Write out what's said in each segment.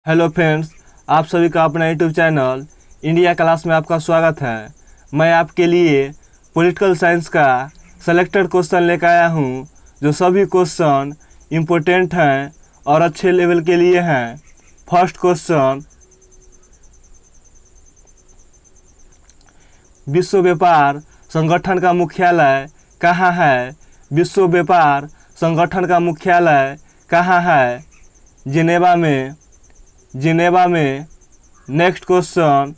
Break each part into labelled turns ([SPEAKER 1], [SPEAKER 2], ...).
[SPEAKER 1] Hello friends, आप सभी का अपना यूट्यूब चैनल इंडिया क्लास में आपका स्वागत है। मैं आपके लिए पॉलिटिकल साइंस का सेलेक्टेड क्वेश्चन लेकर आया हूँ, जो सभी क्वेश्चन इम्पोर्टेंट हैं और अच्छे लेवल के लिए हैं। फर्स्ट क्वेश्चन, विश्व व्यापार संगठन का मुख्यालय कहाँ है? विश्व व्यापार संगठन का मुख्यालय कहाँ है? जिनेवा में। नेक्स्ट क्वेश्चन,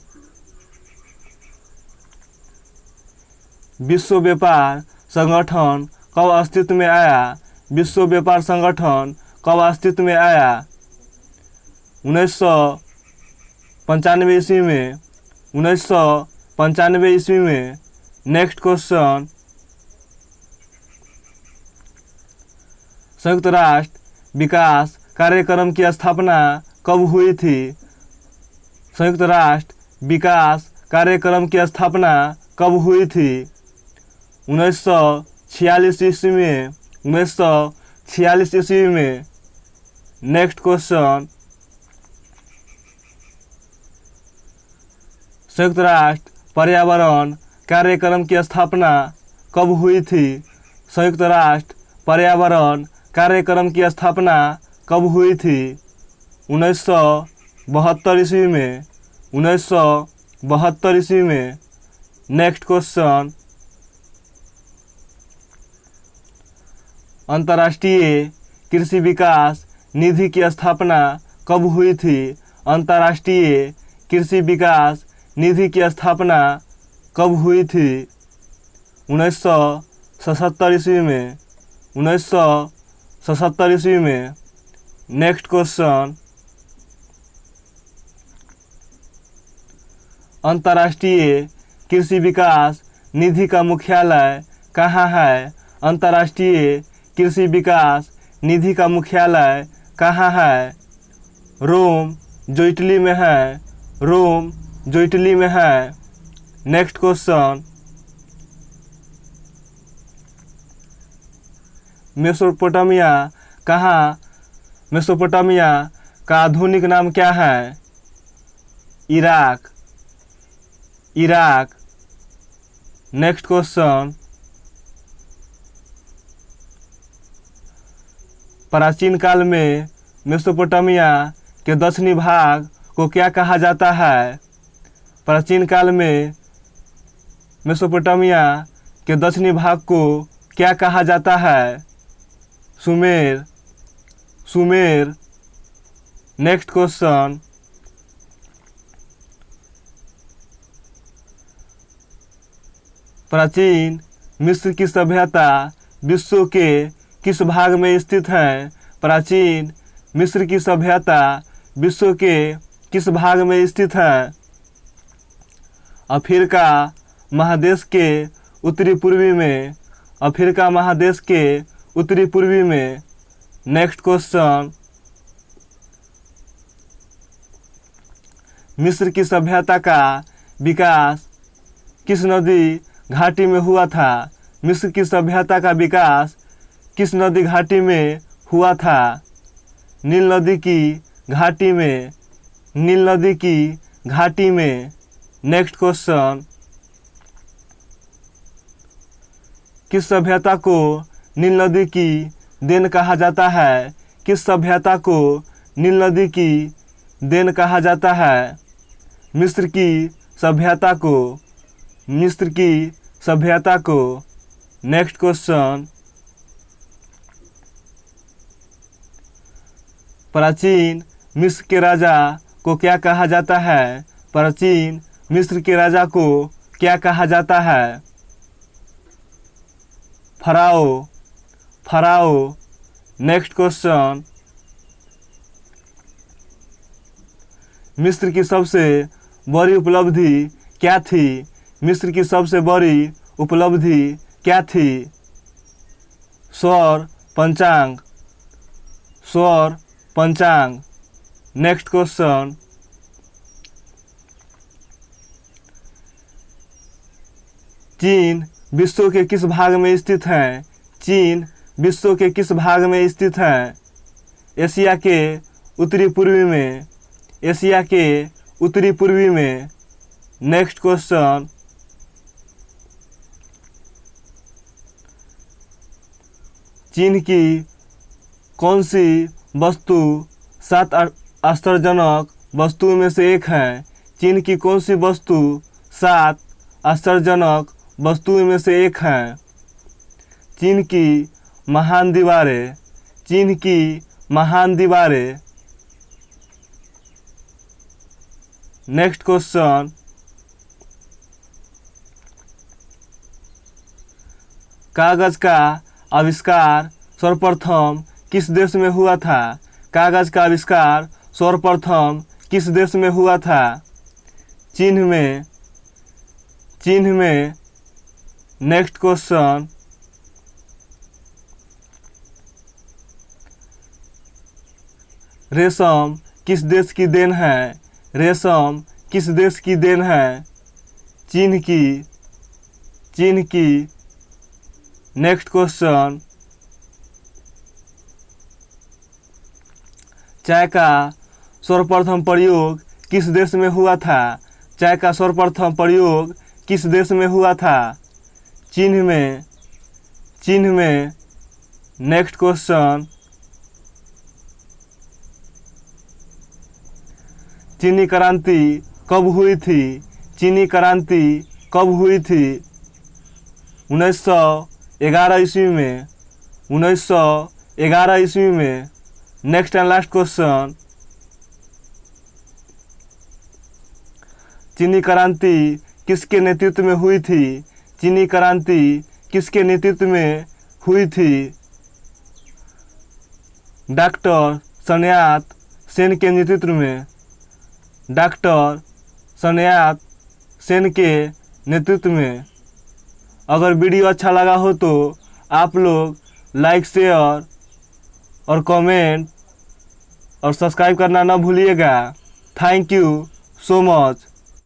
[SPEAKER 1] विश्व व्यापार संगठन कब अस्तित्व में आया? विश्व व्यापार संगठन कब अस्तित्व में आया? 1995 ईस्वी में। 1995 ईस्वी में। नेक्स्ट क्वेश्चन, संयुक्त राष्ट्र विकास कार्यक्रम की स्थापना कब हुई थी? संयुक्त राष्ट्र विकास कार्यक्रम की स्थापना कब हुई थी? 1946 ईस्वी में। 1946 ईस्वी में। नेक्स्ट क्वेश्चन, संयुक्त राष्ट्र पर्यावरण कार्यक्रम की स्थापना कब हुई थी? संयुक्त राष्ट्र पर्यावरण कार्यक्रम की स्थापना कब हुई थी? 1972 ईस्वी में। 1972 ईस्वी में। नेक्स्ट क्वेश्चन, अंतर्राष्ट्रीय कृषि विकास निधि की स्थापना कब हुई थी? अंतर्राष्ट्रीय कृषि विकास निधि की स्थापना कब हुई थी? 1977 ईस्वी में। 1977 ईस्वी में। नेक्स्ट क्वेश्चन, अंतर्राष्ट्रीय कृषि विकास निधि का मुख्यालय कहाँ है? अंतर्राष्ट्रीय कृषि विकास निधि का मुख्यालय कहाँ है? रोम, जो इटली में है। रोम, जो इटली में है। नेक्स्ट क्वेश्चन, मेसोपोटामिया मेसोपोटामिया का आधुनिक नाम क्या है? इराक। इराक। नेक्स्ट क्वेश्चन, प्राचीन काल में मेसोपोटामिया के दक्षिणी भाग को क्या कहा जाता है? प्राचीन काल में मेसोपोटामिया के दक्षिणी भाग को क्या कहा जाता है? सुमेर। सुमेर। नेक्स्ट क्वेश्चन, प्राचीन मिस्र की सभ्यता विश्व के किस भाग में स्थित है? प्राचीन मिस्र की सभ्यता विश्व के किस भाग में स्थित है? अफ्रीका महादेश के उत्तरी पूर्वी में। अफ्रीका महादेश के उत्तरी पूर्वी में। नेक्स्ट क्वेश्चन, मिस्र की सभ्यता का विकास किस नदी घाटी में हुआ था? मिस्र की सभ्यता का विकास किस नदी घाटी में हुआ था? नील नदी की घाटी में। नील नदी की घाटी में। नेक्स्ट क्वेश्चन, किस सभ्यता को नील नदी की देन कहा जाता है? किस सभ्यता को नील नदी की देन कहा जाता है? मिस्र की सभ्यता को। मिस्र की सभ्यता को। नेक्स्ट क्वेश्चन, प्राचीन मिस्र के राजा को क्या कहा जाता है? प्राचीन मिस्र के राजा को क्या कहा जाता है? फराओ। फराओ। नेक्स्ट क्वेश्चन, मिस्र की सबसे बड़ी उपलब्धि क्या थी? मिस्र की सबसे बड़ी उपलब्धि क्या थी? सौर पंचांग। सौर पंचांग। नेक्स्ट क्वेश्चन, चीन विश्व के किस भाग में स्थित है? चीन विश्व के किस भाग में स्थित है? एशिया के उत्तरी पूर्वी में। एशिया के उत्तरी पूर्वी में। नेक्स्ट क्वेश्चन, चीन की कौन सी वस्तु 7 आश्चर्यजनक वस्तुओं में से एक है? चीन की कौन सी वस्तु 7 आश्चर्यजनक वस्तुओं में से एक है? चीन की महान दीवारें। चीन की महान दीवारें। नेक्स्ट क्वेश्चन, कागज का आविष्कार सर्वप्रथम किस देश में हुआ था? कागज का आविष्कार सर्वप्रथम किस देश में हुआ था? चीन में। चीन में। नेक्स्ट क्वेश्चन, रेशम किस देश की देन है? रेशम किस देश की देन है? चीन की। चीन की। नेक्स्ट क्वेश्चन, चाय का सर्वप्रथम प्रयोग किस देश में हुआ था? चाय का सर्वप्रथम प्रयोग किस देश में हुआ था? चीन में। चीन में। नेक्स्ट क्वेश्चन, चीनी क्रांति कब हुई थी? चीनी क्रांति कब हुई थी? 1911 ईस्वी में। 1911 ईस्वी में। नेक्स्ट एंड लास्ट क्वेश्चन, चीनी क्रांति किसके नेतृत्व में हुई थी? चीनी क्रांति किसके नेतृत्व में हुई थी? डॉक्टर सन यात सेन के नेतृत्व में। डॉक्टर सन यात सेन के नेतृत्व में। अगर वीडियो अच्छा लगा हो तो आप लोग लाइक, शेयर और कमेंट और सब्सक्राइब करना ना भूलिएगा। Thank you so much.